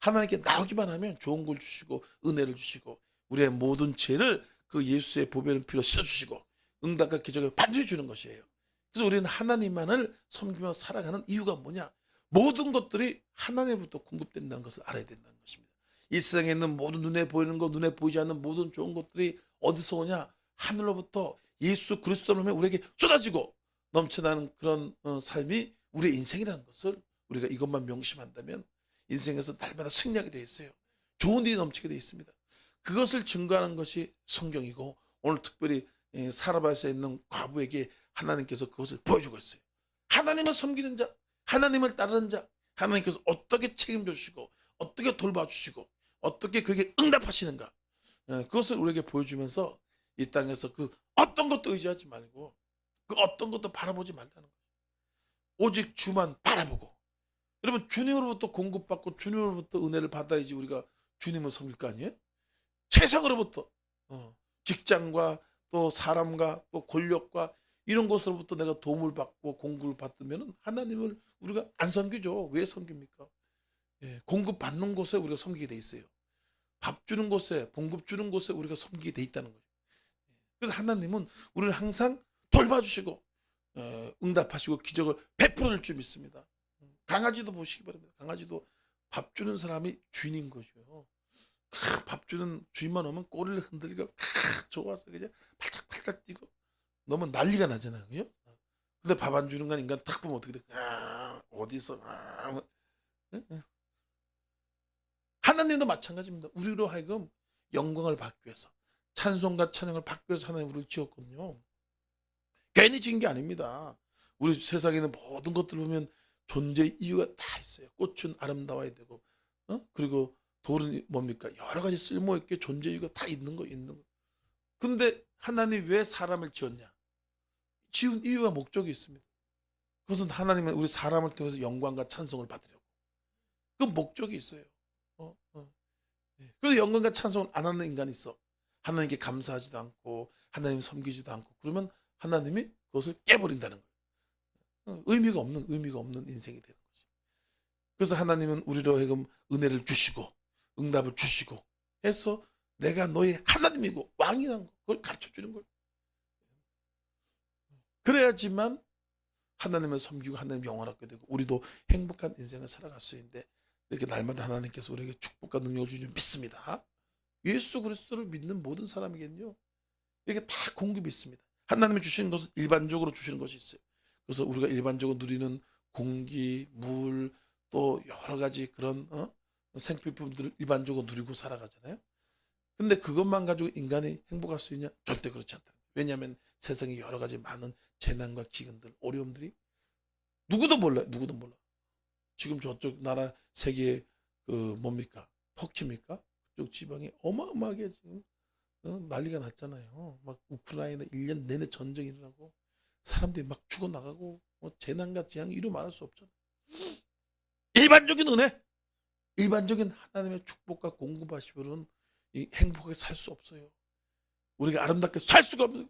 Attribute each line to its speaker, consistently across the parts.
Speaker 1: 하나님께 나오기만 하면 좋은 걸 주시고 은혜를 주시고 우리의 모든 죄를 그 예수의 보배를 피로 씻어주시고 응답과 기적을 반드시 주는 것이에요. 그래서 우리는 하나님만을 섬기며 살아가는 이유가 뭐냐? 모든 것들이 하나님으로부터 공급된다는 것을 알아야 된다는 것입니다. 이 세상에 있는 모든 눈에 보이는 것, 눈에 보이지 않는 모든 좋은 것들이 어디서 오냐? 하늘로부터 예수 그리스도로 하면 우리에게 쏟아지고 넘쳐나는 그런 삶이 우리의 인생이라는 것을 우리가 이것만 명심한다면 인생에서 날마다 승리하게 되어 있어요. 좋은 일이 넘치게 되어 있습니다. 그것을 증거하는 것이 성경이고 오늘 특별히 사라바스에 있는 과부에게 하나님께서 그것을 보여주고 있어요. 하나님을 섬기는 자, 하나님을 따르는 자, 하나님께서 어떻게 책임져 주시고 어떻게 돌봐주시고 어떻게 그에게 응답하시는가, 그것을 우리에게 보여주면서 이 땅에서 그 어떤 것도 의지하지 말고 그 어떤 것도 바라보지 말라는 거예요. 오직 주만 바라보고. 여러분, 주님으로부터 공급받고 주님으로부터 은혜를 받아야지 우리가 주님을 섬길 거 아니에요? 세상으로부터 직장과 또 사람과 또 권력과 이런 것으로부터 내가 도움을 받고 공급을 받으면 하나님을 우리가 안 섬기죠. 왜 섬깁니까? 공급받는 곳에 우리가 섬기게 돼 있어요. 밥 주는 곳에, 공급 주는 곳에 우리가 섬기게 돼 있다는 거죠. 그래서 하나님은 우리를 항상 돌봐주시고 응답하시고 기적을 베풀어 줄 줄 믿습니다. 강아지도 보시기 바랍니다. 강아지도 밥 주는 사람이 주인인 거죠. 밥 주는 주인만 오면 꼬리를 흔들고 좋아서 그냥 팔짝팔짝 뛰고 너무 난리가 나잖아요. 그죠? 근데 밥 안 주는 건 인간 딱 보면 어떻게 돼? 어디서? 하나님도 마찬가지입니다. 우리로 하여금 영광을 받기 위해서, 찬송과 찬양을 받기 위해서 하나님 우리를 지었거든요. 괜히 지은 게 아닙니다. 우리 세상에 있는 모든 것들을 보면 존재의 이유가 다 있어요. 꽃은 아름다워야 되고, 그리고 돌은 뭡니까? 여러 가지 쓸모있게 존재 이유가 다 있는 거. 근데 하나님 왜 사람을 지었냐? 지은 이유와 목적이 있습니다. 그것은 하나님은 우리 사람을 통해서 영광과 찬송을 받으려고. 그 목적이 있어요. 그래서 영광과 찬송을 안 하는 인간이 있어. 하나님께 감사하지도 않고 하나님 섬기지도 않고 그러면 하나님이 그것을 깨버린다는 거예요. 의미가 없는 인생이 되는 거죠. 그래서 하나님은 우리로 하여금 은혜를 주시고 응답을 주시고 해서 내가 너의 하나님이고 왕이라는 걸 가르쳐주는 거예요. 그래야지만 하나님을 섬기고 하나님 영원 얻게 되고 우리도 행복한 인생을 살아갈 수 있는데, 이렇게 날마다 하나님께서 우리에게 축복과 능력을 주는 줄 믿습니다. 예수 그리스도를 믿는 모든 사람에게는요 이렇게 다 공급이 있습니다. 하나님이 주시는 것은 일반적으로 주시는 것이 있어요. 그래서 우리가 일반적으로 누리는 공기, 물, 또 여러 가지 그런 생필품들을 일반적으로 누리고 살아가잖아요. 근데 그것만 가지고 인간이 행복할 수 있냐? 절대 그렇지 않다. 왜냐하면 세상에 여러 가지 많은 재난과 기근들, 어려움들이 누구도 몰라요. 지금 저쪽 나라 세계 그 뭡니까? 터키입니까? 그쪽 지방이 어마어마하게 지금 난리가 났잖아요. 막 우크라이나 1년 내내 전쟁이 일어나고 사람들이 막 죽어나가고 재난과 재앙 이루 말할 수 없잖아요. 일반적인 은혜, 일반적인 하나님의 축복과 공급하시면은 행복하게 살 수 없어요. 우리가 아름답게 살 수가 없어요.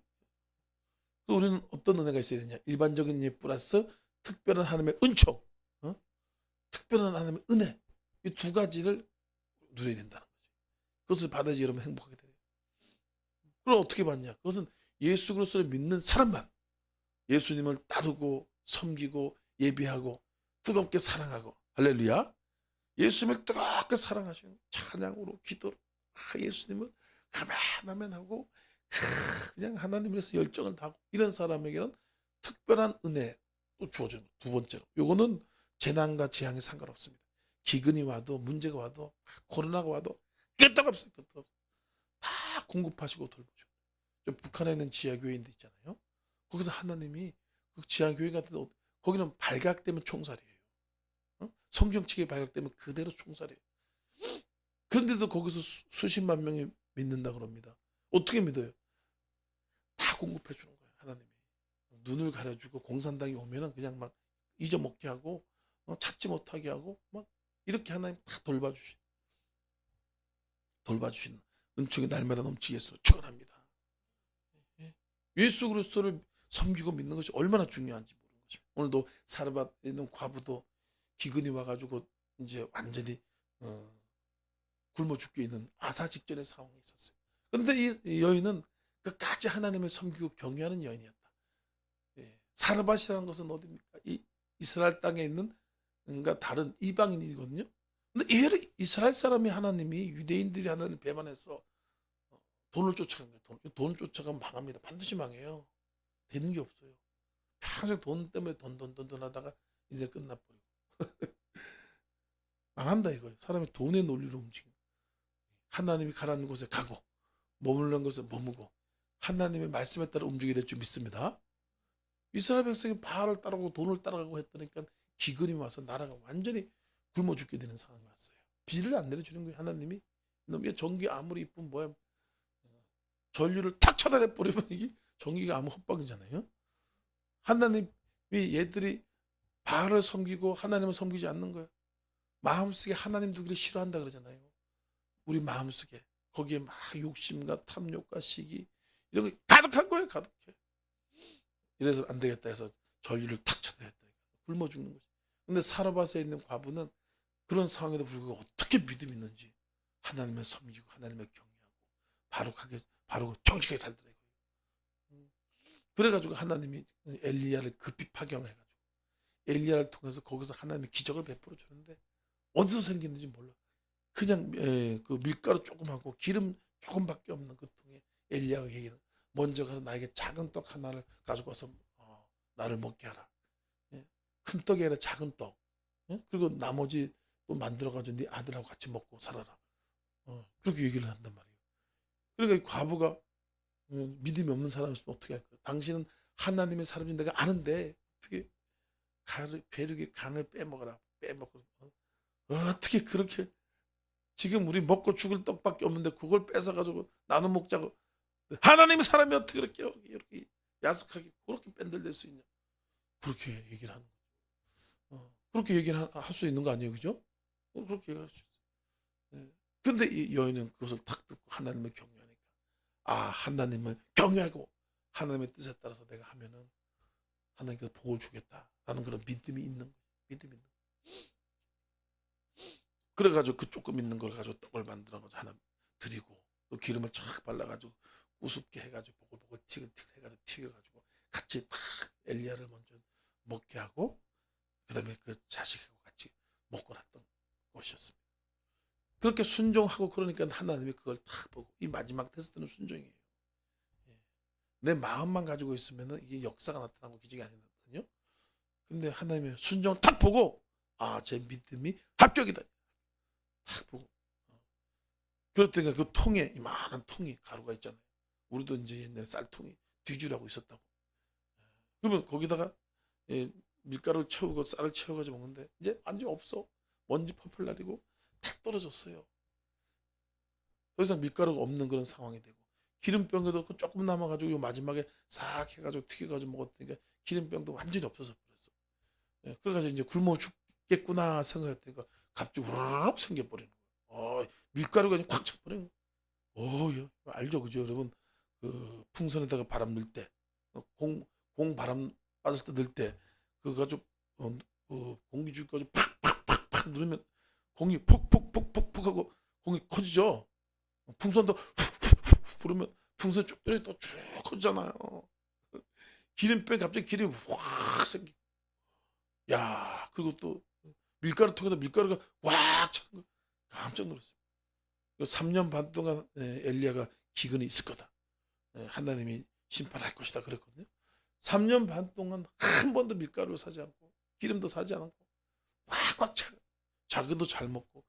Speaker 1: 또 우리는 어떤 은혜가 있어야 되냐? 일반적인 예 플러스 특별한 하나님의 은총, 특별한 하나님의 은혜, 이 두 가지를 누려야 된다는 거죠. 그것을 받아야지 여러분 행복하게 돼요. 그럼 어떻게 받냐? 그것은 예수 그리스도를 믿는 사람만, 예수님을 따르고 섬기고 예배하고 뜨겁게 사랑하고, 할렐루야, 예수님을 뜨겁게 사랑하시는 찬양으로 기도로 예수님을 가만하면 하고 그냥 하나님을 위해서 열정을 다하고 이런 사람에게는 특별한 은혜 또 주어지는 거예요. 두 번째로 요거는 재난과 재앙이 상관없습니다. 기근이 와도 문제가 와도 코로나가 와도 끄떡없어요. 다 공급하시고 돌보시고. 북한에 있는 지하교회인들 있잖아요. 거기서 하나님이 그 지하교회 같은 데 거기는 발각되면 총살이에요. 성경책이 발각되면 그대로 총살이에요. 그런데도 거기서 수십만 명이 믿는다 그럽니다. 어떻게 믿어요? 다 공급해 주는 거예요. 하나님이 눈을 가려주고 공산당이 오면은 그냥 막 잊어먹게 하고 찾지 못하게 하고 막 이렇게 하나님 다 돌봐주시는 은총이 날마다 넘치게 예수로 축원합니다. 예수 그리스도를 섬기고 믿는 것이 얼마나 중요한지 모르는 것입니다. 오늘도 사르밧에 있는 과부도 기근이 와가지고 이제 완전히 굶어 죽게 있는 아사 직전의 상황이 있었어요. 그런데 이 여인은 끝까지 하나님을 섬기고 경외하는 여인이었다. 예. 사르밧이라는 것은 어디입니까? 이 이스라엘 땅에 있는 뭔가 다른 이방인이거든요. 근데 이스라엘 사람이 하나님이 유대인들이 하나님 배반해서 돈을 쫓아간 거예요. 돈을 쫓아가면 망합니다. 반드시 망해요. 되는 게 없어요. 평생 돈 때문에 돈 하다가 이제 끝나버리고 망한다 이거예요. 사람이 돈의 논리로 움직이고 하나님이 가라는 곳에 가고 머무르는 곳에 머무고 하나님의 말씀에 따라 움직이게 될 줄 믿습니다. 이스라엘 백성이 바알을 따라가고 돈을 따라가고 했다니까 기근이 와서 나라가 완전히 굶어 죽게 되는 상황이 왔어요. 비를 안 내려주는 거예요. 하나님이 놈의 전기 아무리 이쁜 뭐야 전류를 탁 차단해 버리면 이게 전기가 아무 헛방이잖아요. 하나님이 얘들이 바알을 섬기고 하나님을 섬기지 않는 거예요. 마음속에 하나님 두기를 싫어한다 그러잖아요. 우리 마음속에 거기에 막 욕심과 탐욕과 시기 이런 거 가득한 거예요. 가득해. 이래서 안 되겠다 해서 전류를 탁 차단했다. 굶어 죽는 거지. 근데 사르밧에 있는 과부는 그런 상황에도 불구하고 어떻게 믿음이 있는지 하나님을 섬기고 하나님을 경외하고 바로 정직하게 살더라고요. 그래가지고 하나님이 엘리야를 급히 파견해가지고 엘리야를 통해서 거기서 하나님이 기적을 베풀어 주는데 어디서 생겼는지 몰라. 그냥 그 밀가루 조금하고 기름 조금밖에 없는 그 통에 엘리야가 얘기는 먼저 가서 나에게 작은 떡 하나를 가지고 와서 나를 먹게 하라. 큰 떡이 아니라 작은 떡. 그리고 나머지 또 만들어가지고 네 아들하고 같이 먹고 살아라. 그렇게 얘기를 한단 말이에요. 그러니까 이 과부가 믿음이 없는 사람이었으면 어떻게 할까요? 당신은 하나님의 사람인 내가 아는데 어떻게 배르게 간을 빼먹고 어떻게 그렇게 지금 우리 먹고 죽을 떡밖에 없는데 그걸 뺏어가지고 나눠 먹자고 하나님의 사람이 어떻게 이렇게 야속하게 그렇게 뺀들댈 수 있냐? 그렇게 얘기를 하는 거죠. 그렇게 얘기를 할 수 있는 거 아니에요, 그죠? 그렇게 얘기할 수 있어요. 근데 이 여인은 그것을 탁 듣고 하나님을 경외하니까 하나님을 경외하고 하나님의 뜻에 따라서 내가 하면은 하나님께서 복을 주겠다라는 그런 믿음이 있는 거예요. 믿음이 있는 거예요. 그래가지고 그 조금 있는 걸 가지고 떡을 만들어가지고 하나 드리고 또 기름을 쫙 발라가지고 우습게 해가지고 보글보글 티글티글 해가지고 튀겨가지고 같이 탁 엘리야를 먼저 먹게 하고 그다음에 그 자식하고 같이 먹고 났던 것이었습니다. 그렇게 순종하고 그러니까 하나님이 그걸 탁 보고 이 마지막 테스트는 순종이에요. 내 마음만 가지고 있으면 이게 역사가 나타나고 기적이 아니거든요. 근데 하나님의 순종을 탁 보고 제 믿음이 합격이다. 탁 보고 그랬더니 그 통에 이만한 통이 가루가 있잖아요. 우리도 이제 옛날에 쌀통이 뒤주라고 있었다고. 그러면 거기다가 밀가루를 채우고 쌀을 채워가지고 먹는데 이제 완전 없어. 먼지 퍼플 날이고 탁 떨어졌어요. 더 이상 밀가루가 없는 그런 상황이 되고 기름병에도 조금 남아가지고 마지막에 싹 해가지고 튀겨가지고 먹었으니까 기름병도 완전히 없어져 버렸어. 그래가지고 이제 굶어 죽겠구나 생각했더니 갑자기 우르르 생겨버리는 거예요. 밀가루가 그냥 꽉 차버리는 거예요. 알죠, 그죠, 여러분? 그 풍선에다가 바람 넣을 때, 공 바람 빠졌을 때 넣을 때, 그거 가지고 공기 줄 가지고 팍팍팍팍 누르면 공이 폭폭폭폭폭 하고 공이 커지죠. 풍선도 훅훅훅 부르면 풍선 쪽들이 또 쭉 커지잖아요. 기름병 갑자기 기름이 확 생기고, 그리고 또 밀가루 통에다 밀가루가 꽉 찬 거 깜짝 놀랐어요. 3년 반 동안 엘리야가 기근이 있을 거다. 하나님이 심판할 것이다 그랬거든요. 3년 반 동안 한 번도 밀가루를 사지 않고 기름도 사지 않고 꽉꽉 차. 자기도 잘 먹고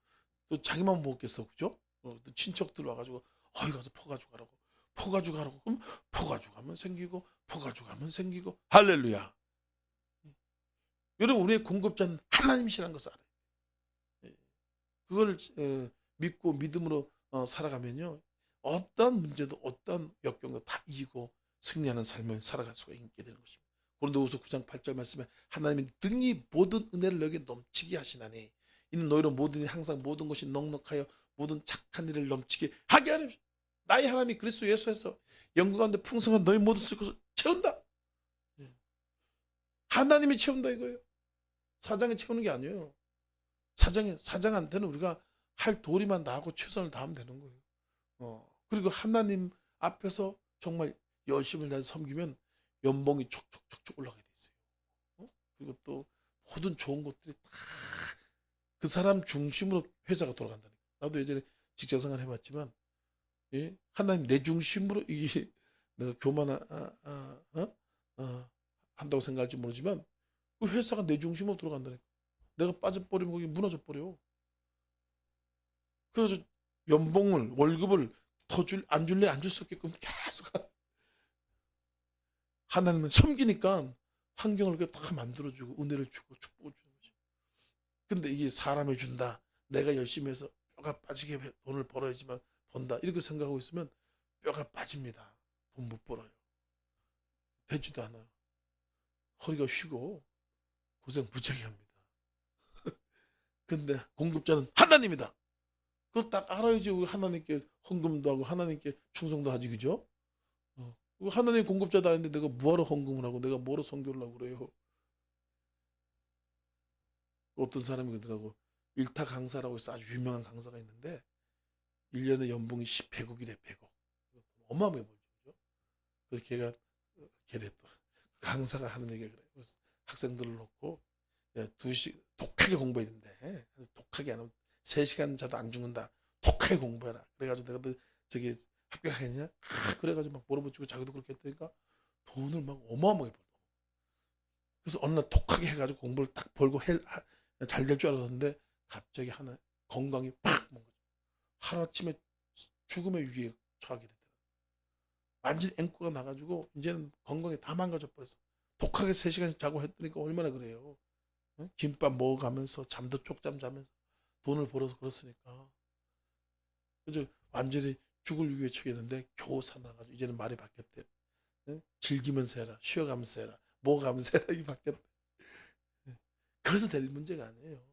Speaker 1: 또 자기만 먹겠어, 그죠? 또 친척들 와가지고 어이 가서 퍼가지고 가라고 그럼 퍼가지고 가면 생기고 퍼가지고 가면 생기고 할렐루야. 여러분 우리의 공급자는 하나님이시라는 것을 알아요. 그걸 믿고 믿음으로 살아가면요 어떤 문제도 어떤 역경도 다 이기고 승리하는 삶을 살아갈 수가 있게 되는 것입니다. 고린도후서 9장 8절 말씀에 하나님이 능히 모든 은혜를 너에게 넘치게 하시나니 이는 너희로 모든 항상 모든 것이 넉넉하여 모든 착한 일을 넘치게 하게 하는 나의 하나님이 그리스도 예수에서 영광 가운데 풍성한 너희 모든 쓸 것을 채운다. 하나님이 채운다 이거예요. 사장이 채우는 게 아니에요. 사장한테는 우리가 할 도리만 다하고 최선을 다하면 되는 거예요. 그리고 하나님 앞에서 정말 열심을 다해서 섬기면 연봉이 촉촉촉촉 올라가게 돼 있어요. 그리고 또 모든 좋은 것들이 다 그 사람 중심으로 회사가 돌아간다니까. 나도 예전에 직장 생활 해봤지만, 예? 하나님 내 중심으로 이게 내가 교만 한다고 생각할지 모르지만 그 회사가 내 중심으로 돌아간다니까. 내가 빠져버리면 거기 무너져 버려. 그래서 연봉을 월급을 안 줄래 안 줄 수 없게끔 계속 하나님을 섬기니까 환경을 다 만들어주고 은혜를 주고 축복을 주는 거지. 근데 이게 사람이 준다. 내가 열심히 해서 뼈가 빠지게 돈을 벌어야지만 번다. 이렇게 생각하고 있으면 뼈가 빠집니다. 돈 못 벌어요. 되지도 않아요. 허리가 휘고 고생 무지하게 합니다. 근데 공급자는 하나님이다. 그걸 딱 알아야지 우리 하나님께 헌금도 하고 하나님께 충성도 하지, 그죠? 하나님 공급자도 아닌데 내가 뭐하러 헌금을 하고 내가 뭐로 선교를 하고 그래요. 어떤 사람이 그러더라고. 일타 강사라고 해서 아주 유명한 강사가 있는데 1년에 연봉이 100억이래. 100억. 어마어마해 보이죠. 그래서 걔래 또 강사가 하는 얘기가 그래. 그래서 학생들을 놓고 야, 2시 독하게 공부해야 된대. 독하게 안 하면 3시간 자도 안 죽는다. 독하게 공부해라. 그래가지고 내가 저기 합격하겠냐? 그래가지고 막 몰아붙이고 자기도 그렇게 했다니까 돈을 막 어마어마하게 벌어. 그래서 어느 날 독하게 해가지고 공부를 딱 벌고 잘 될 줄 알았는데 갑자기 하나 건강이 팍 온 거죠. 하루아침에 죽음의 위기에 처하게 되더라고요. 완전히 앵꼬가 나가지고 이제는 건강이 다 망가져 버렸어. 독하게 3시간 자고 했더니까 얼마나 그래요. 응? 김밥 먹어가면서 잠도 쪽잠 자면서 돈을 벌어서 그렇으니까. 그래서 완전히 죽을 위기에 처했는데 겨우 살아나가지고 이제는 말이 바뀌었대. 응? 즐기면서 해라. 쉬어가면서 해라. 먹어가면서 해라. 이게 바뀌었대. 그래서 될 문제가 아니에요.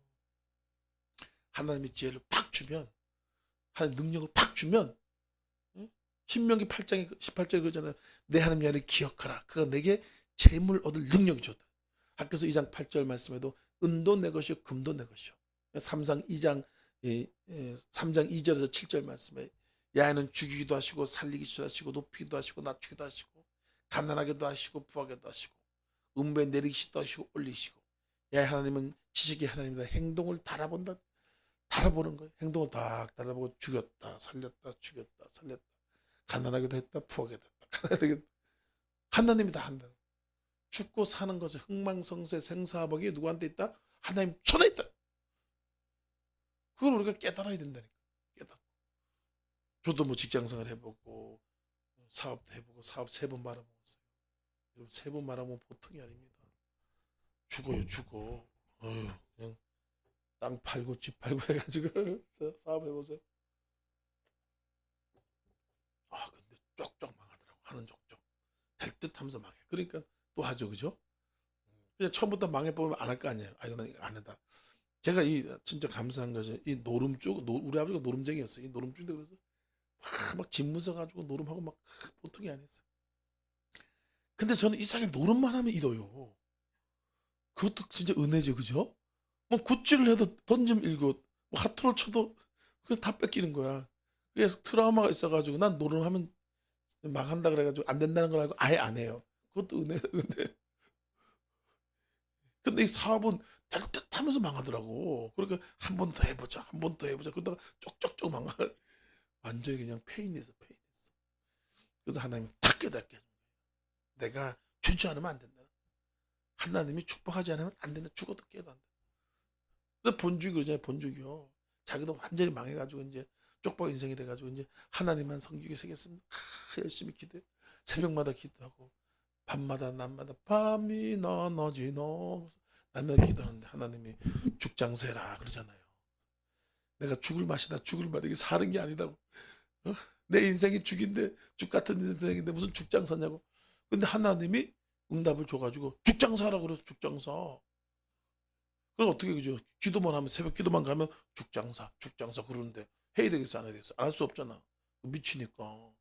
Speaker 1: 하나님의 지혜를 팍 주면, 하나님 능력을 팍 주면, 응? 신명기 8장에 18절에 그러잖아요. 내 하나님 여호와를 기억하라. 그가 내게 재물 얻을 능력이 줬다. 학교에서 2장 8절 말씀에도 은도 내 것이요 금도 내 것이요. 3장 2절에서 7절 말씀에 야훼는 죽이기도 하시고 살리기도 하시고 높이기도 하시고 낮추기도 하시고 가난하게도 하시고 부하게도 하시고 음부에 내리시기도 하시고 올리시고 야훼 하나님은 지식의 하나님이다. 행동을 달아보는 거예요. 행동을 딱 달아보고 죽였다 살렸다 죽였다 살렸다 가난하게도 했다 부하게도 했다 가난하게도 하나님이 다 한다. 죽고 사는 것은 흥망성쇠 생사화복이 누구한테 있다? 하나님 손에 있다. 그걸 우리가 깨달아야 된다니까. 깨달아. 저도 뭐 직장생활 해보고 사업도 해보고 사업 3번 말아먹었어요. 여러분 3번 말아먹으면 보통이 아닙니다. 죽어요 죽어. 그냥 땅 팔고 집 팔고 해가지고 사업해보세요. 근데 쪽쪽 망하더라고. 하는 쪽쪽. 될 듯 하면서 망해. 그러니까 또 하죠. 그죠? 그냥 처음부터 망해보면 안 할 거 아니에요. 이거 안 한다. 제가 진짜 감사한 것이 이 노름 쪽, 우리 아버지가 노름쟁이였어요. 이 노름 쪽인데 그래서 막 집무서 가지고 노름하고 막 보통이 아니었어요. 근데 저는 이상하게 노름만 하면 잃어요. 그것도 진짜 은혜죠, 그죠? 뭐 굿즈를 해도 던지면 잃고 뭐 하트를 쳐도 그게 다 뺏기는 거야. 그래서 트라우마가 있어가지고 난 노름하면 망한다 그래가지고 안 된다는 걸 알고 아예 안 해요. 그것도 은혜. 근데 이 사업은 될 듯 하면서 망하더라고. 그러니까 한 번 더 해보자, 한 번 더 해보자. 그러다가 쪽쪽쪽 망할. 완전히 그냥 페인했어. 그래서 하나님이 탁 깨닫게 해준 거예요. 내가 주지 않으면 안 된다. 하나님이 축복하지 않으면 안 된다. 죽어도 깨도 안 된다. 그래서 본죽이 그러잖아요. 본죽이요. 자기도 완전히 망해가지고 이제 쪽박 인생이 돼가지고 이제 하나님만 섬기기 시작했습니다. 열심히 기도해. 새벽마다 기도하고 밤마다 낮마다 밤이나 낮이나 날마다 기도하는데 하나님이 죽장세라 그러잖아요. 내가 죽을 맛이다 죽을 맛 이게 사는 게 아니라고. 내 인생이 죽인데 죽 같은 인생인데 무슨 죽장사냐고. 근데 하나님이 응답을 줘가지고 죽장사라고 그래서 죽장사. 그럼 어떻게 그죠? 기도만 하면 새벽 기도만 가면 죽장사 그러는데 해야 되겠어 안 해야 되겠어? 안 할 수 없잖아. 미치니까.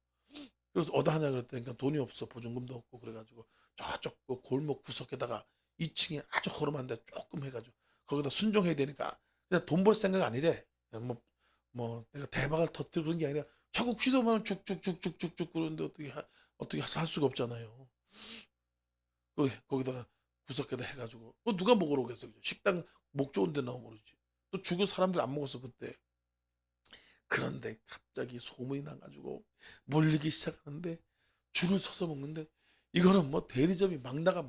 Speaker 1: 그래서 하냐 그랬더니 돈이 없어 보증금도 없고 그래가지고 저쪽 그 골목 구석에다가 2층에 아주 허름한데 조금 해가지고 거기다 순종해야 되니까 그냥 돈 벌 생각 아니래. 그냥 뭐 뭐 내가 대박을 터뜨려 그런 게 아니라 자꾸 기도만 쭉쭉쭉쭉쭉쭉 그러는데 어떻게 살 수가 없잖아요. 거기다가 구석에다 해가지고 누가 먹으러 오겠어. 그죠? 식당 목 좋은 데 나오면 모르지. 또 죽을 사람들 안 먹었어 그때. 그런데 갑자기 소문이 나가지고 몰리기 시작하는데 줄을 서서 먹는데 이거는 뭐 대리점이 막 나가.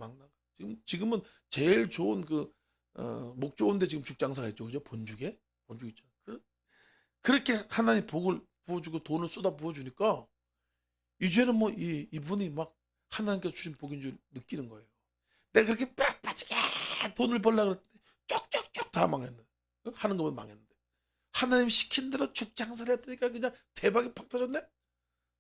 Speaker 1: 지금은 제일 좋은 목 좋은데 지금 죽장사가 있죠, 그죠? 본죽 있잖아. 그렇게 하나님 복을 부어주고 돈을 쏟아 부어주니까 이제는 뭐 이분이 막 하나님께서 주신 복인 줄 느끼는 거예요. 내가 그렇게 빽빠지게 돈을 벌려고 그랬더니 쪽쪽쪽 다 망했는데 하는 거면 망했는데 하나님 시킨 대로 죽장사를 했더니까 그냥 대박이 팍 터졌네.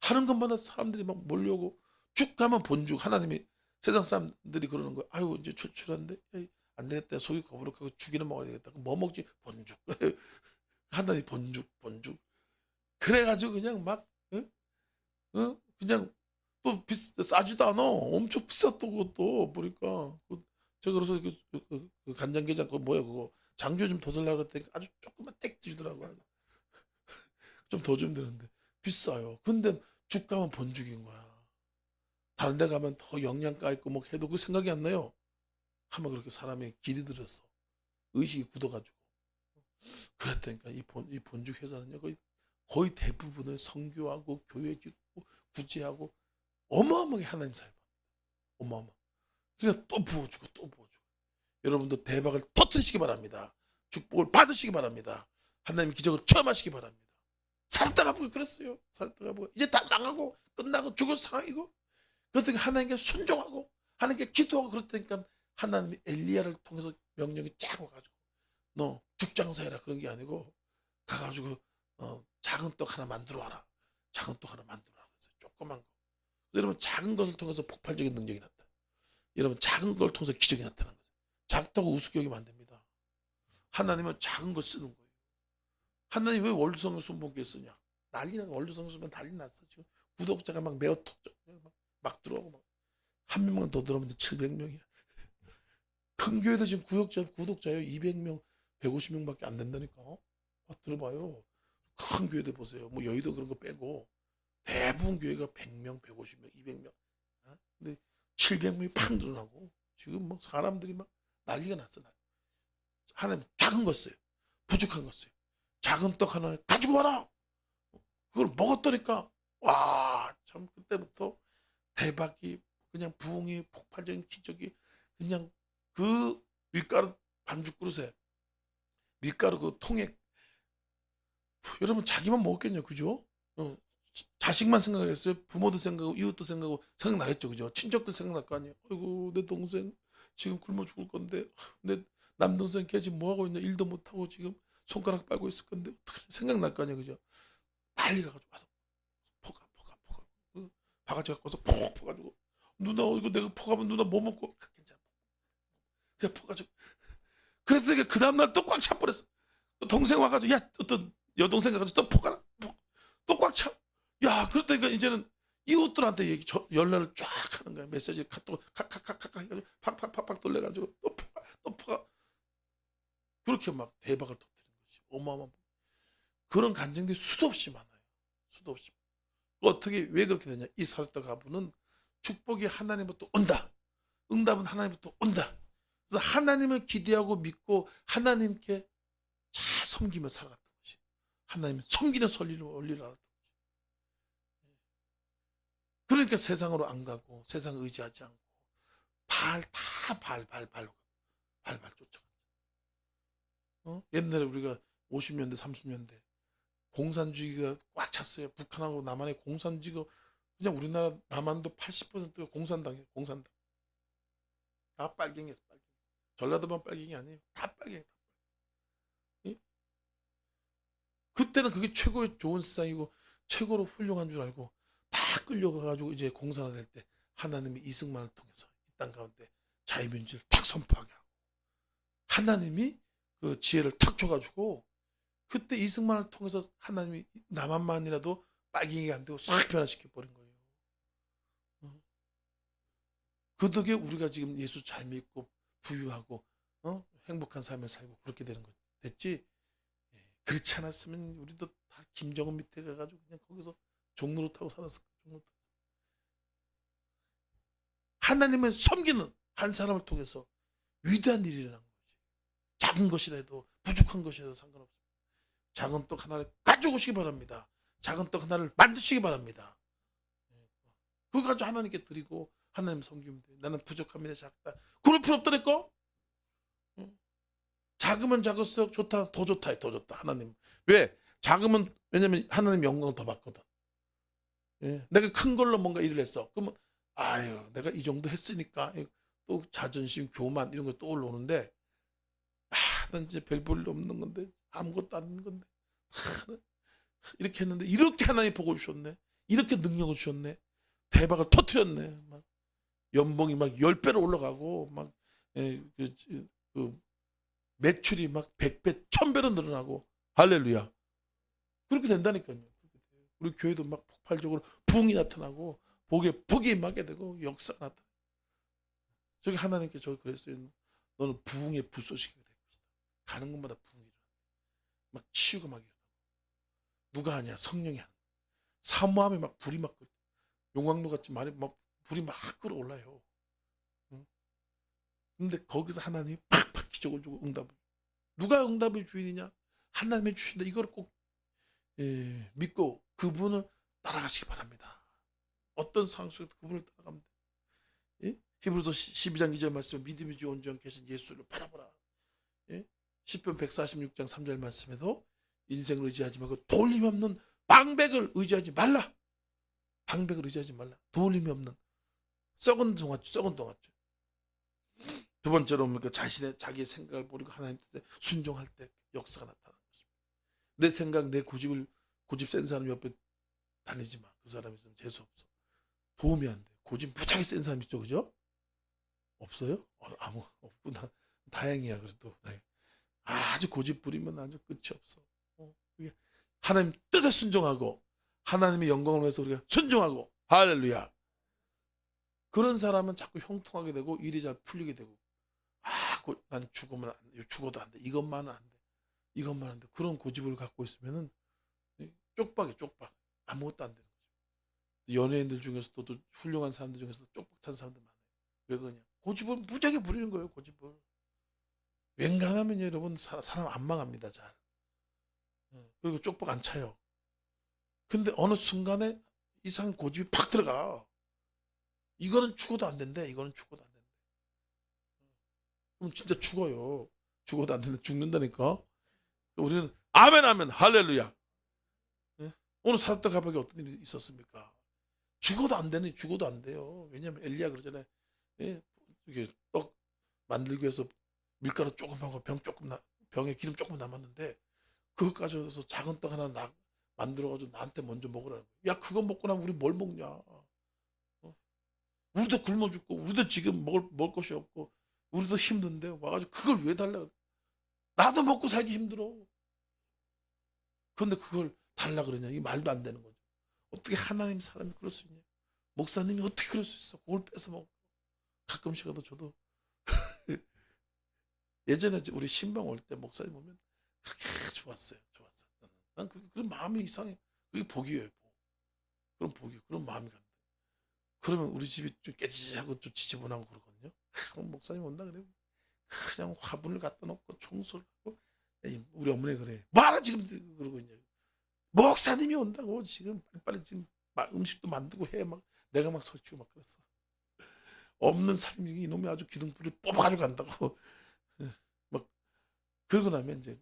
Speaker 1: 하는 것마다 사람들이 막 몰려오고 쭉 가면 본죽 하나님이 세상 사람들이 그러는 거야. 아유 이제 출출한데 에이, 안 되겠다. 속이 거부룩하고 죽이나 먹어야 되겠다. 뭐 먹지? 본죽. 하나님 본죽. 그래가지고 그냥 막 그냥 또 싸지도 않아. 엄청 비쌌던 것도 보니까 제가 그래서 그 간장게장 그거 뭐야 그거 장조 좀 더 달라고 그랬더니 아주 조금만 땡 주더라고. 좀 더 주면 되는데 비싸요. 근데 죽 가면 본죽인 거야. 다른 데 가면 더 영양가 있고 뭐 해도 그 생각이 안 나요. 하면 그렇게 사람이 길이 들었어. 의식이 굳어가지고. 그랬다니까 이 본죽 회사는요 거의 대부분을 선교하고 교회 짓고 구제하고 어마어마하게 하나님 사역 어마어마. 그러니까 또 부어주고 또 부어주고. 여러분도 대박을 터뜨리시기 바랍니다. 축복을 받으시기 바랍니다. 하나님의 기적을 체험하시기 바랍니다. 살다가 보고 그랬어요. 살다가 보고 이제 다 망하고 끝나고 죽을 상황이고 그랬더니 하나님께 순종하고 하나님께 기도하고 그랬다니까 하나님이 엘리야를 통해서 명령이 쫙 와가지고 너 죽장사해라 그런 게 아니고 가가지고 작은 떡 하나 만들어 와라. 작은 떡 하나 만들어 와라. 조그만 거. 여러분 작은 것을 통해서 폭발적인 능력이 나타나. 여러분 작은 걸 통해서 기적이 나타나는 거죠. 작다고 우습게 여기면 안 됩니다. 하나님은 작은 걸 쓰는 거예요. 하나님 왜 월드성을 순복기에 쓰냐? 난리 나고 월드성을 쓰면 난리 났어. 지금 구독자가 막 매어 터져. 막 들어오고 막. 한 명만 더 들어오면 700명이야. 큰 교회도 지금 구독자요 200명, 150명밖에 안 된다니까. 들어봐요. 큰 교회들 보세요. 뭐 여의도 그런 거 빼고 대부분 교회가 100명, 150명, 200명. 근데 700명이 팍 늘어나고 지금 뭐 사람들이 막 난리가 났어. 하나님 작은 거 써요. 부족한 거 써요. 작은 떡 하나 가지고 와라. 그걸 먹었더니까 와, 참 그때부터 대박이 그냥 부흥이 폭발적인 기적이 그냥 그 밀가루 반죽 그릇에 밀가루 그 통에 여러분 자기만 먹었겠냐 그죠? 자식만 생각했어요. 부모도 생각하고 이웃도 생각하고 생각나겠죠 그죠? 친척도 생각날 거 아니에요. 아이고 내 동생 지금 굶어 죽을 건데 내 남동생 걔 지금 뭐 하고 있냐 일도 못 하고 지금 손가락 빨고 있을 건데 어떻게 생각날 거 아니에요 그죠? 빨리 가가지고 와서 포가 바가지 갖고 와서 푹 퍼가지고 누나 이거 내가 퍼가면 누나 뭐 먹고 괜찮아 그냥 퍼가지고 그래서 그 다음날 또 꽉 차버렸어. 동생 와가지고 야 어떤 여동생 가가지고 또 포가라 또 꽉 차. 야 그러다니까 이제는 이웃들한테 연락을 쫙 하는 거야. 메시지 카톡 칵칵칵칵 해가지고 팍팍팍팍 돌려가지고 또 퍼가 그렇게 막 대박을 터뜨리는 거지. 어마어마한 그런 간증들이 수도 없이 많아요. 수도 없이. 어떻게 왜 그렇게 되냐? 이 사르타 가부는 축복이 하나님부터 온다. 응답은 하나님부터 온다. 그래서 하나님을 기대하고 믿고 하나님께 잘 섬기며 살아갔던 것이 하나님의 섬기는 권리를 알았던 것이. 그러니까 세상으로 안 가고 세상 의지하지 않고 발발 쫓아갔죠. 옛날에 우리가 50년대 30년대 공산주의가 꽉 찼어요. 북한하고 남한의 공산주의가 그냥 우리나라 남한도 80%가 공산당이에요. 공산당. 다 빨갱이였어. 빨갱이. 전라도만 빨갱이 아니에요. 다 빨갱이. 예? 그때는 그게 최고의 좋은 세상이고 최고로 훌륭한 줄 알고 다 끌려가가지고 이제 공산화 될 때 하나님이 이승만을 통해서 이 땅 가운데 자유민주를 탁 선포하게 하고 하나님이 그 지혜를 탁 줘가지고 그때 이승만을 통해서 하나님이 남한만이라도 빨갱이가 안 되고 싹 변화시켜 버린 거예요. 그 덕에 우리가 지금 예수 잘 믿고 부유하고 행복한 삶을 살고 그렇게 되는 거 됐지. 그렇지 않았으면 우리도 김정은 밑에 가가지고 그냥 거기서 종로를 타고 살았을 거야. 종로 타고. 하나님을 섬기는 한 사람을 통해서 위대한 일이 일어난 거지. 작은 것이라도 부족한 것이라도 상관없어요. 작은 떡 하나를 가져오시기 바랍니다. 작은 떡 하나를 만드시기 바랍니다. 그거 가지고 하나님께 드리고 하나님 섬기면 돼. 나는 부족합니다. 작다. 그럴 필요 없다니까. 작으면 작을수록 좋다. 더 좋다. 더 좋다. 하나님. 왜? 작으면 왜냐면 하나님 영광을 더 받거든. 예. 내가 큰 걸로 뭔가 일을 했어. 그러면 아유 내가 이 정도 했으니까 또 자존심, 교만 이런 거 떠올라오는데 난 이제 별 볼 일 없는 건데 아무것도 아닌 건데 이렇게 했는데 이렇게 하나님 복을 주셨네. 이렇게 능력을 주셨네. 대박을 터뜨렸네. 막 연봉이 막 10배로 올라가고 막 그 매출이 막 100배, 1000배로 늘어나고 할렐루야. 그렇게 된다니까요. 우리 교회도 막 폭발적으로 부흥이 나타나고 복이 임하게 되고 역사가 나타나. 저기 하나님께 저 그랬어요. 너는 부흥의 불쏘시개가 될 것이다. 가는 곳마다 부흥이 일어나. 막 치유가 막 일어나. 누가 하냐? 성령이 하는. 사모함에 막 불이 막 용광로 같이 말이 막 불이 막 끓어올라요. 응? 근데 거기서 하나님이 팍팍 기적을 주고 응답을. 누가 응답의 주인이냐? 하나님이 주신다. 이걸 꼭 믿고 그분을 따라가시기 바랍니다. 어떤 상황 속에도 그분을 따라가면 돼. 예? 히브리서 12장 2절 말씀 믿음이 주 온전히 계신 예수를 바라보라. 예? 시편 146장 3절 말씀에도 인생을 의지하지 말고 돌림이 없는 방백을 의지하지 말라. 방백을 의지하지 말라. 돌림이 없는 썩은 동화줄. 두 번째로 뭡니까? 자기의 생각을 버리고 하나님 뜻에 순종할 때 역사가 나타나는 것입니다. 내 생각, 내 고집 센 사람 옆에 다니지 마. 그 사람 있으면 재수 없어. 도움이 안 돼. 고집 무지하게 센 사람 있죠, 그죠? 없어요? 아무 없구나. 다행이야, 그래도. 아주 고집 부리면 아주 끝이 없어. 그게 하나님 뜻에 순종하고 하나님의 영광을 위해서 우리가 순종하고 할렐루야. 그런 사람은 자꾸 형통하게 되고 일이 잘 풀리게 되고 난 죽으면 안 돼. 죽어도 안 돼. 이것만은 안 돼. 이것만 안 돼. 그런 고집을 갖고 있으면은 쪽박이 쪽박. 아무것도 안 되는 거죠. 연예인들 중에서도 또 훌륭한 사람들 중에서도 쪽박 찬 사람들 많아요. 왜 그러냐? 고집을 무지하게 부리는 거예요. 고집을. 웬간하면 여러분 사람 안 망합니다. 잘. 그리고 쪽박 안 차요. 근데 어느 순간에 이상한 고집이 팍 들어가. 이거는 죽어도 안 된대. 이거는 죽어도 안 된대. 그럼 진짜 죽어요. 죽어도 안 된다. 죽는다니까. 우리는 아멘 할렐루야. 오늘 살았다 가보게 어떤 일이 있었습니까? 죽어도 안 되니 죽어도 안 돼요. 왜냐하면 엘리야 그러잖아요. 이게 떡 만들기 위해서 밀가루 조금 하고 병에 기름 조금 남았는데 그거 가져서 작은 떡 하나 만들어가지고 나한테 먼저 먹으라는 거야. 야 그거 먹고 나면 우리 뭘 먹냐? 우리도 굶어 죽고 우리도 지금 먹을 것이 없고 우리도 힘든데 와가지고 그걸 왜 달라 그래? 나도 먹고 살기 힘들어. 그런데 그걸 달라 그러냐? 이게 말도 안 되는 거죠. 어떻게 하나님 사람이 그럴 수 있냐? 목사님이 어떻게 그럴 수 있어? 그걸 뺏어 먹고 가끔씩라도 저도 예전에 우리 신방 올 때 목사님 보면 그렇게 좋았어요. 난 그런 마음이 이상해. 그게 복이에요. 복. 그런 복이 그런 마음이 간다. 그러면 우리 집이 좀 깨지하고 좀 지저분하고 그러거든요. 목사님 온다 그래. 그냥 화분을 갖다 놓고 청소를 하고 우리 어머니 그래. 뭐하러 지금 그러고 있냐. 목사님이 온다고 지금 빨리 지금 음식도 만들고 해. 막 내가 막 설치고 막 그랬어. 없는 사람이 이놈이 아주 기둥불을 뽑아가지고 간다고. 막 그러고 나면 이제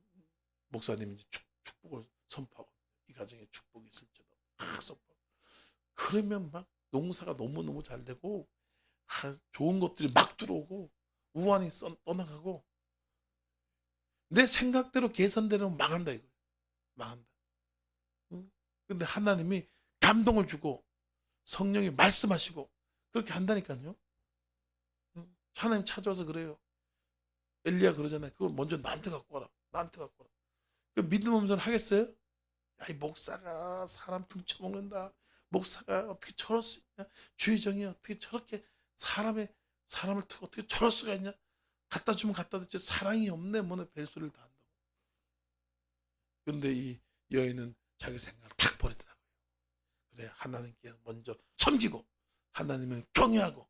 Speaker 1: 목사님이 이제 축복을 선포하고 이 가정에 축복이 있을지도 선포하고. 그러면 막 농사가 너무너무 잘 되고 좋은 것들이 막 들어오고 우환이 떠나가고 내 생각대로 계산대로 망한다 이거. 망한다. 근데 하나님이 감동을 주고 성령이 말씀하시고 그렇게 한다니까요. 하나님 찾아와서 그래요. 엘리야 그러잖아요. 그거 먼저 나한테 갖고 와라. 나한테 갖고 와라. 그 믿음 없는 사람 하겠어요? 야, 이 목사가 사람 등쳐먹는다. 목사가 어떻게 저럴 수 있냐? 주의정이 어떻게 저렇게 사람을 어떻게 저럴 수가 있냐? 갖다 주면 갖다 줬지 사랑이 없네 뭐네 별소리를 다 한다고. 근데 이 여인은 자기 생각을 탁 버리더라고요. 그래, 하나님께 먼저 섬기고 하나님을 경외하고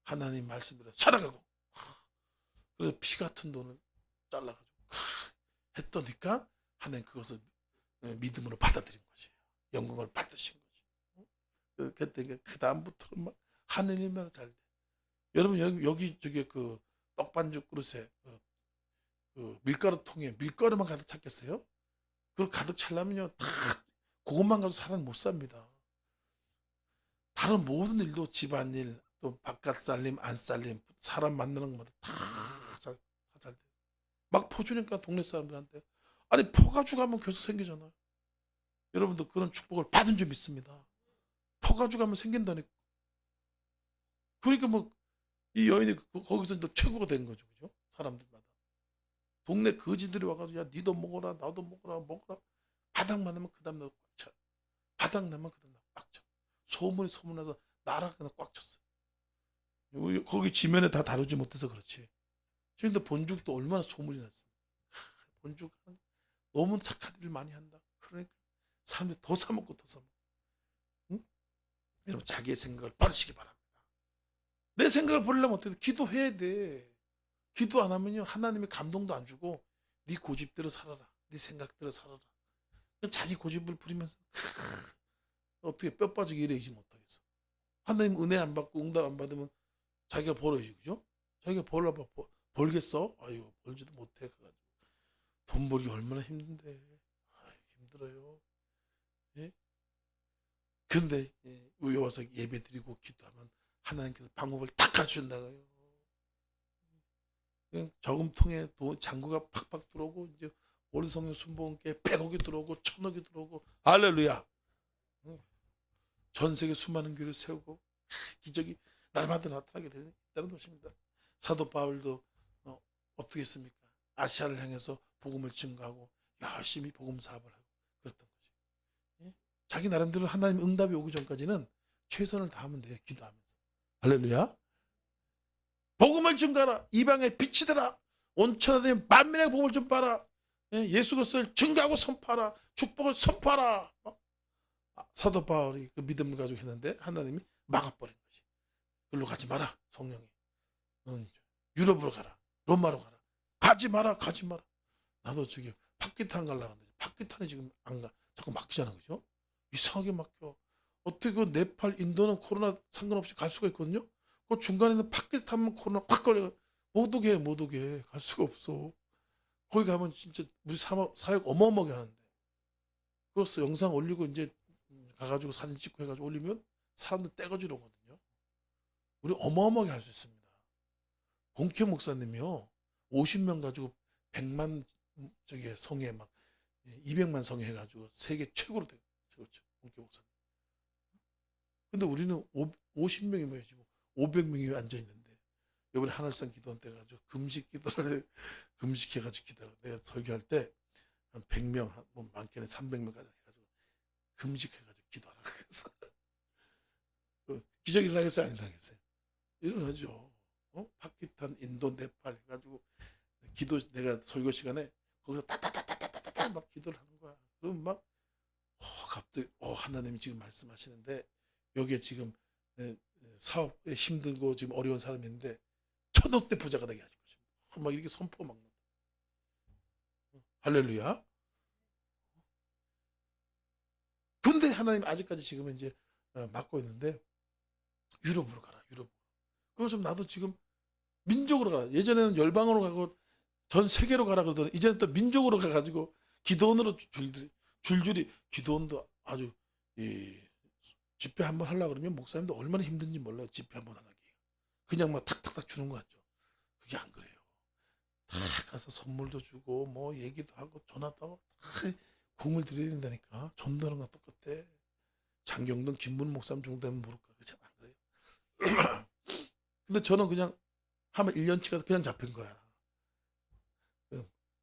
Speaker 1: 하나님 말씀대로 살아가고, 그래서 피 같은 돈을 잘라가지고 했더니까 하나님 그것을 믿음으로 받아들인 것이에요. 영광을 받으신 거죠. 그때 그 다음부터는 막 하늘 일마다 잘 돼. 여러분 여기 저기 그 떡반죽 그릇에 그 밀가루 통에 밀가루만 가득 찼겠어요? 그걸 가득 찰려면요, 다 그것만 가지고 사람 못 삽니다. 다른 모든 일도 집안일, 또 바깥 살림, 안 살림, 사람 만나는 것마다 잘 돼. 막 퍼주니까 동네 사람들한테, 아니 퍼가지고 하면 계속 생기잖아요. 여러분도 그런 축복을 받은 줄 믿습니다. 퍼가지고 하면 생긴다니까. 그러니까 뭐 이 여인이 거기서 또 최고가 된 거죠, 그죠? 사람들마다 동네 거지들이 와가지고, 야 니도 먹어라, 나도 먹어라. 바닥 나면 그 다음 날 꽉 차. 바닥 나면 그 다음 날 꽉 차. 소문나서 나라가 그냥 꽉 찼어요. 거기 지면에 다 다루지 못해서 그렇지. 지금도 본죽도 얼마나 소문이 났어요. 본죽 너무 착한 일을 많이 한다. 그러니까 사람들이 더 사먹고 더 사먹고. 응? 여러분 자기의 생각을 바르시기 바랍니다. 내 생각을 버리려면 어떻게 돼? 기도해야 돼. 기도 안 하면요, 하나님이 감동도 안 주고 네 고집대로 살아라, 네 생각대로 살아라. 자기 고집을 부리면서 어떻게 뼈 빠지게 일해야지 못하겠어. 하나님 은혜 안 받고 응답 안 받으면 자기가 벌어야지, 그죠? 자기가 벌겠어? 아유, 벌지도 못해. 돈 벌기 얼마나 힘든데. 아유, 힘들어요. 예? 근데 여기 와서 예배 드리고 기도하면 하나님께서 방법을 다 가르쳐준다고요. 그냥 저금통에 잔고가 팍팍 들어오고, 이제 오리성령 순복음교회 100억이 들어오고 1000억이 들어오고, 할렐루야. 전 세계 수많은 교회를 세우고 기적이 날마다 나타나게 되는 것입니다. 사도 바울도 어떻게 했습니까? 아시아를 향해서 복음을 증거하고 열심히 복음 사업을 하고 그랬던 거죠. 예? 자기 나름대로 하나님 응답이 오기 전까지는 최선을 다하면 돼요. 기도하면서. 할렐루야. 복음을 증거하라. 이방에 빛이 되라. 온천하되 만민의 복음을 좀 봐라. 예수 그리스도를 증거하고 선포하라. 축복을 선포하라. 사도 바울이 그 믿음을 가지고 했는데 하나님이 막아버린 거지. 그걸로 가지 마라. 성령이. 유럽으로 가라. 로마로 가라. 가지 마라. 나도 저기 파키탄 가려고 하는데 파키탄이 지금 안 가. 자꾸 막히잖아, 그죠? 이상하게 막혀. 어떻게 그 네팔, 인도는 코로나 상관없이 갈 수가 있거든요. 그 중간에는 파키스탄만 코로나 팍 걸려. 못 오게 갈 수가 없어. 거기 가면 진짜 우리 사역 어마어마하게 하는데. 그거 영상 올리고 이제 가가지고 사진 찍고 해가지고 올리면 사람들 떼거지러 오거든요. 우리 어마어마하게 할 수 있습니다. 본캐 목사님이요, 50명 가지고 100만 저기 성회 막 200만 성회 해가지고 세계 최고로 되죠. 본캐 목사님. 근데 우리는 50명이 모여지 500명이 앉아 있는데, 이번에 하늘산 기도원 때 가지고 금식 기도를 금식해가지고 기도하고, 내가 설교할 때 한 100명, 뭐 많게는 300명까지 해가지고 금식해가지고 기도하라 그래서 기적 일어나겠어요, 안 일어나겠어요? 일어나죠. 파키탄, 인도, 네팔 해가지고 기도, 내가 설교 시간에 거기서 따따따따따따 막 기도를 하는 거야. 그럼 막 갑자기 하나님이 지금 말씀하시는데 여기에 지금 사업에 힘들고 지금 어려운 사람이 있는데 1000억대 부자가 되게 하실 것입니다. 막 이렇게 선포 막. 할렐루야. 근데 하나님 아직까지 지금 이제 막고 있는데, 유럽으로 가라. 유럽. 그거 좀 나도 지금 민족으로 가라. 예전에는 열방으로 가고 전 세계로 가라 그러더니 이제는 또 민족으로 가가지고 기도원으로 줄줄이 기도원도 아주 집회 한번 하려고 그러면 목사님도 얼마나 힘든지 몰라요. 집회 한번 하기. 그냥 막 탁탁탁 주는 거 같죠. 그게 안 그래요. 다 가서 선물도 주고 뭐 얘기도 하고 전화도 하고 다 공을 들여야 된다니까. 전도하는 거랑 똑같아. 장경동 김문 목사님 정도 되면 모를까. 그렇지 안 그래요. 근데 저는 그냥 하면 1년치가 그냥 잡힌 거야.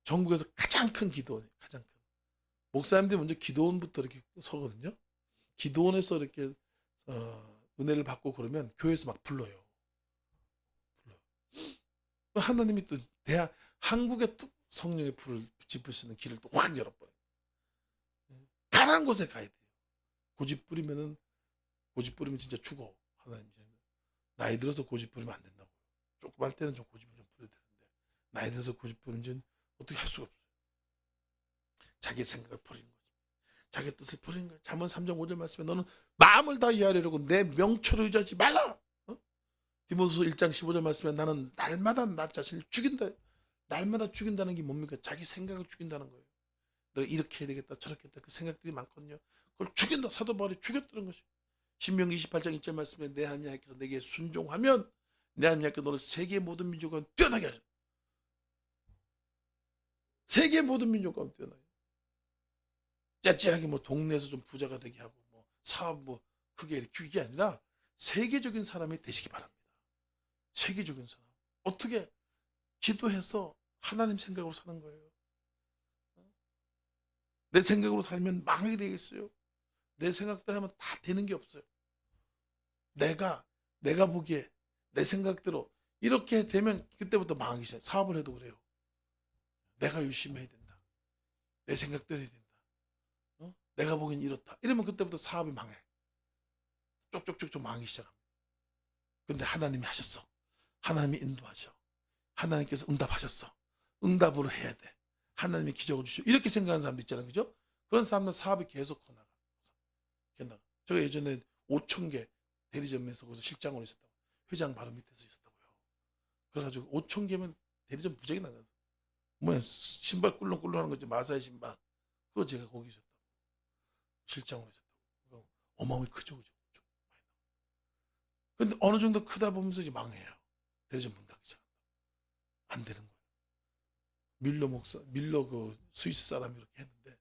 Speaker 1: 전국에서 가장 큰 기도원, 가장 큰. 목사님들이 먼저 기도원부터 이렇게 서거든요. 기도원에서 이렇게 은혜를 받고 그러면 교회에서 막 불러요. 하나님이 또 한국에 또 성령의 불을 짚을 수 있는 길을 또 확 열어버려요. 잘하는 곳에 가야 돼요. 고집 부리면 진짜 죽어. 하나님 나이 들어서 고집 부리면 안 된다고. 조금 할 때는 좀 고집을 좀 부려야 되는데 나이 들어서 고집 부리면 어떻게 할 수가 없어요. 자기 생각을 버리는 거지. 자기 뜻을 버리는 거야. 잠언 3장 5절 말씀에 너는 마음을 다 이해하려고 내 명초를 의지하지 말라. 디모데후서 1장 15절 말씀에 나는 날마다 나 자신을 죽인다. 날마다 죽인다는 게 뭡니까? 자기 생각을 죽인다는 거예요. 내가 이렇게 해야 되겠다 저렇게 해야 되겠다 그 생각들이 많거든요. 그걸 죽인다. 사도 바울이 죽였다는 것이. 신명기 28장 1절 말씀에 내 하나님 여호와께서 내게 순종하면 내 하나님 여호와께서 너를 세계의 모든 민족과 뛰어나게 하리라. 세계의 모든 민족과 뛰어나게. 째째하게 뭐 동네에서 좀 부자가 되게 하고 뭐 사업 뭐 크게 이렇게 이게 아니라 세계적인 사람이 되시기 바랍니다. 세계적인 사람. 어떻게 기도해서 하나님 생각으로 사는 거예요. 내 생각으로 살면 망하게 되겠어요. 내 생각대로 하면 다 되는 게 없어요. 내가 보기에 내 생각대로 이렇게 되면 그때부터 망하기 시작해요. 사업을 해도 그래요. 내가 열심히 해야 된다. 내 생각대로 해야 된다. 내가 보기엔 이렇다. 이러면 그때부터 사업이 망해. 쪽쪽쪽쪽 망하기 시작합니다. 근데 하나님이 하셨어. 하나님이 인도하셔. 하나님께서 응답하셨어. 응답으로 해야 돼. 하나님이 기적을 주시오. 이렇게 생각하는 사람도 있잖아요. 그죠? 그런 사람은 사업이 계속 커나가. 제가 예전에 5,000개 대리점에서 거기서 실장으로 있었다고. 회장 바로 밑에서 있었다고요. 그래가지고 5,000개면 대리점 무지하게 나가서 뭐야 신발 꿀렁꿀렁하는 거지. 마사의 신발. 그거 제가 거기 있었다고. 실장으로 있었다고. 어마어마하게 크죠. 그죠? 근데 어느 정도 크다 보면서 이제 망해요. 대리점 문 닫기 시작한다. 안 되는 거예요. 밀러 그 스위스 사람이 이렇게 했는데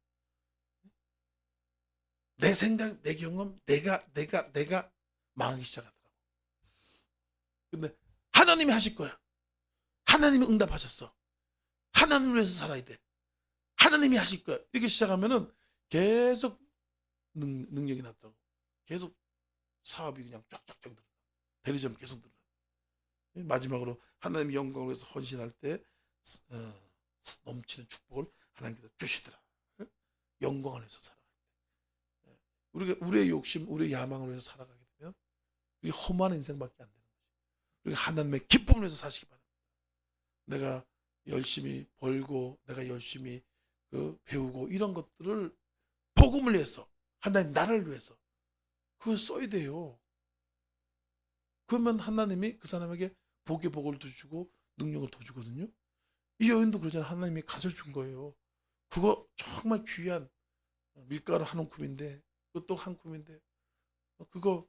Speaker 1: 내 생각, 내 경험, 내가 망하기 시작하더라고. 근데 하나님이 하실 거야. 하나님이 응답하셨어. 하나님을 위해서 살아야 돼. 하나님이 하실 거야. 이렇게 시작하면은 계속 능력이 났다고. 계속 사업이 그냥 쫙쫙쫙 들어. 대리점 계속 들어. 마지막으로 하나님의 영광을 위해서 헌신할 때 넘치는 축복을 하나님께서 주시더라. 영광을 위해서 살아갈 때. 우리가 우리의 욕심, 우리의 야망을 위해서 살아가게 되면 그게 험한 인생밖에 안 되는 거지. 우리가 하나님의 기쁨을 위해서 사시기 바랍니다. 내가 열심히 벌고 내가 열심히 배우고 이런 것들을 복음을 위해서 하나님 나를 위해서 그걸 써야 돼요. 그러면 하나님이 그 사람에게 복의 복을 더 주고 능력을 더 주거든요. 이 여인도 그러잖아요. 하나님이 가져준 거예요. 그거 정말 귀한 밀가루 한 움큼인데 그것도 한 움큼인데 그거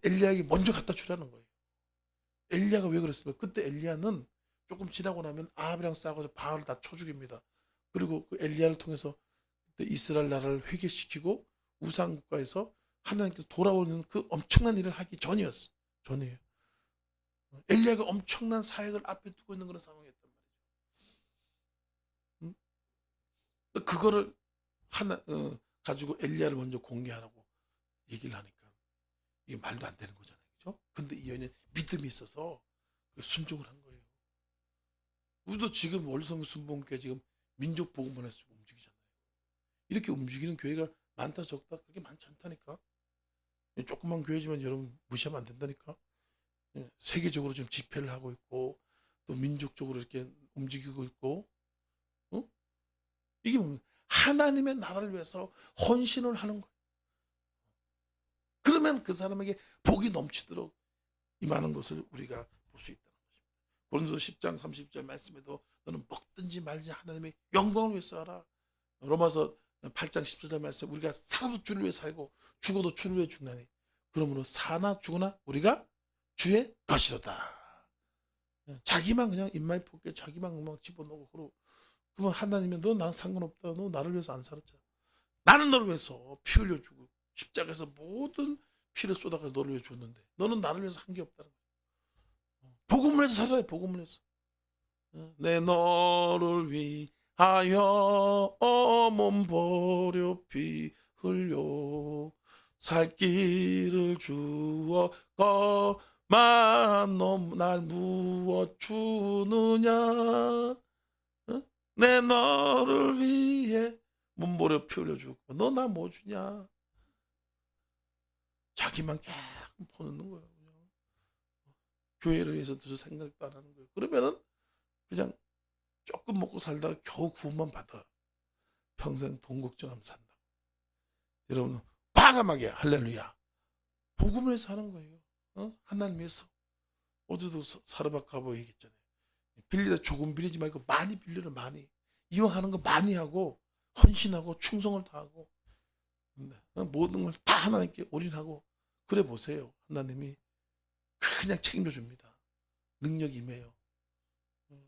Speaker 1: 엘리야에게 먼저 갖다 주라는 거예요. 엘리야가 왜 그랬을까요? 그때 엘리야는 조금 지나고 나면 아합이랑 싸워서 바알을 다 쳐 죽입니다. 그리고 그 엘리야를 통해서 그때 이스라엘 나라를 회개시키고 우상 국가에서 하나님께 돌아오는 그 엄청난 일을 하기 전이었어. 전이에요. 엘리야가 엄청난 사역을 앞에 두고 있는 그런 상황이었단 말이죠. 그거를 가지고 엘리야를 먼저 공개하라고 얘기를 하니까 이게 말도 안 되는 거잖아요. 그죠? 근데 이 여인은 믿음이 있어서 순종을 한 거예요. 우리도 지금 월성 순복음교회 지금 민족 복음원에서 움직이잖아요. 이렇게 움직이는 교회가 많다 적다 그렇게 많지 않다니까. 조그만 교회지만 여러분 무시하면 안 된다니까. 세계적으로 지금 집회를 하고 있고 또 민족적으로 이렇게 움직이고 있고 이게 뭡니까? 하나님의 나라를 위해서 헌신을 하는 거예요. 그러면 그 사람에게 복이 넘치도록 임하는 것을 우리가 볼 수 있다는 것입니다. 고린도서 10장 30절 말씀에도 너는 먹든지 말지 하나님의 영광을 위해서 하라. 로마서 8장 14절 말씀 우리가 살아도 주를 위해 살고 죽어도 주를 위해 죽나니 그러므로 사나 죽으나 우리가 주의 것이로다. 자기만 그냥 입만 벗게 자기만 막 집어넣고 그러면 하나님이 너 나랑 상관없다. 너 나를 위해서 안 살았잖아. 나는 너를 위해서 피 흘려주고 십자가에서 모든 피를 쏟아가 너를 위해 줬는데 너는 나를 위해서 한 게 없다는 거야. 복음을 해서 살아야 복음을 해서. 내 너를 위하여 몸 버려 피 흘려 살 길을 주어 거만 날 무엇 주느냐 내 너를 위해 문보려 피 흘려주고 너 나 뭐 주냐? 자기만 계속 퍼놓는 거예요. 그냥. 교회를 위해서도 생각도 안 하는 거예요. 그러면은 그냥 조금 먹고 살다가 겨우 구원만 받아. 평생 돈 걱정하면서 산다. 여러분 과감하게 할렐루야. 복음을 위해서 하는 거예요. 하나님 위해서. 어제도 사르바카보 얘기했잖아요. 빌리다 조금 빌리지 말고 많이 빌려라. 많이. 이왕하는 거 많이 하고 헌신하고 충성을 다하고 모든 걸 다 하나님께 올인하고 그래 보세요. 하나님이 그냥 책임져 줍니다. 능력이 임해요.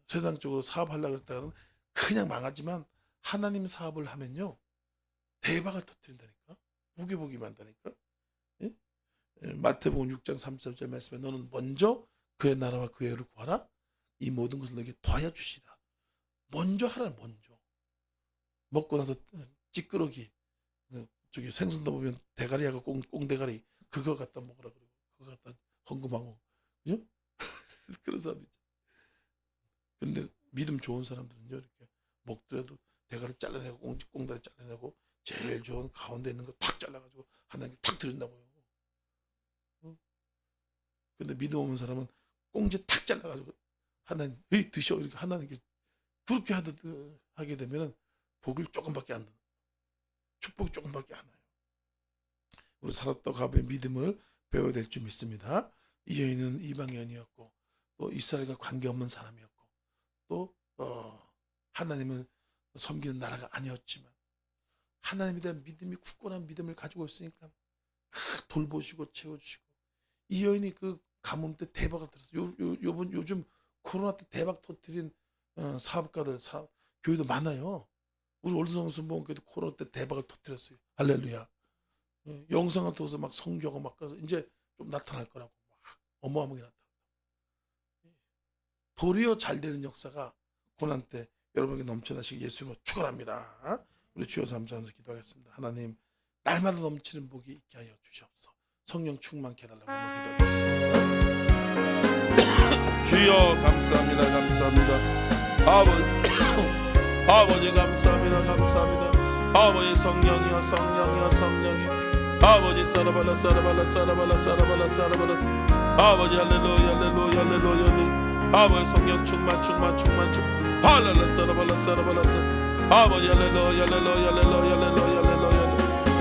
Speaker 1: 세상적으로 사업하려고 했다가는 그냥 망하지만 하나님 사업을 하면요 대박을 터뜨린다니까. 무게보기만 한다니까. 예? 마태복음 6장 33절 말씀에 너는 먼저 그의 나라와 그의 의를 구하라. 이 모든 것을 너에게 더하여 주시라. 먼저 하라. 먼저. 먹고 나서 찌끄러기 저기 생선도 보면 대가리하고 꽁대가리 그거 갖다 먹으라 그러고 그거 갖다 헌금하고 그죠? 그런 사람 있죠. 근데 믿음 좋은 사람들은요 이렇게 먹더라도 대가리 잘라내고 꽁다리 잘라내고 제일 좋은 가운데 있는 거 탁 잘라가지고 하나님께 탁 드린다고요. 근데 믿음 없는 사람은 꽁지 탁 잘라가지고 하나님 드셔 이렇게 하나님께 그렇게 하게 되면은 복을 조금밖에 안 돼. 축복이 조금밖에 안 와요. 우리 사랍과 가브의 믿음을 배워야 될 줄 믿습니다. 이 여인은 이방 여인이었고 또 이스라엘과 관계없는 사람이었고 또 하나님을 섬기는 나라가 아니었지만 하나님에 대한 믿음이 굳건한 믿음을 가지고 있으니까 돌보시고 채워주시고 이 여인이 그 가뭄 때 대박을 들었어요. 요즘 코로나 때 대박 터뜨린 사업가들 교회도 많아요. 우리 월드성수목교회도 코로나 때 대박을 터뜨렸어요. 할렐루야. 영상을 통해서 막 성교하고 막 그래서 이제 좀 나타날 거라고 막 어마어마하게 나타나. 도리어 잘 되는 역사가 고난 때 여러분에게 넘쳐나시기 예수님으로 축원합니다. 우리 주여 삼자하면서 기도하겠습니다. 하나님 날마다 넘치는 복이 있게 하여 주시옵소서. 성령 충만케 해달라고 한번 기도하겠습니다. 주여 감사합니다. 감사합니다. 아버지 감사합니다. 아버지 성령이여 아버지 사라발라 아버지 할렐루야 아버지 성령 충만 발랄라 사라발라 아버지 할렐루야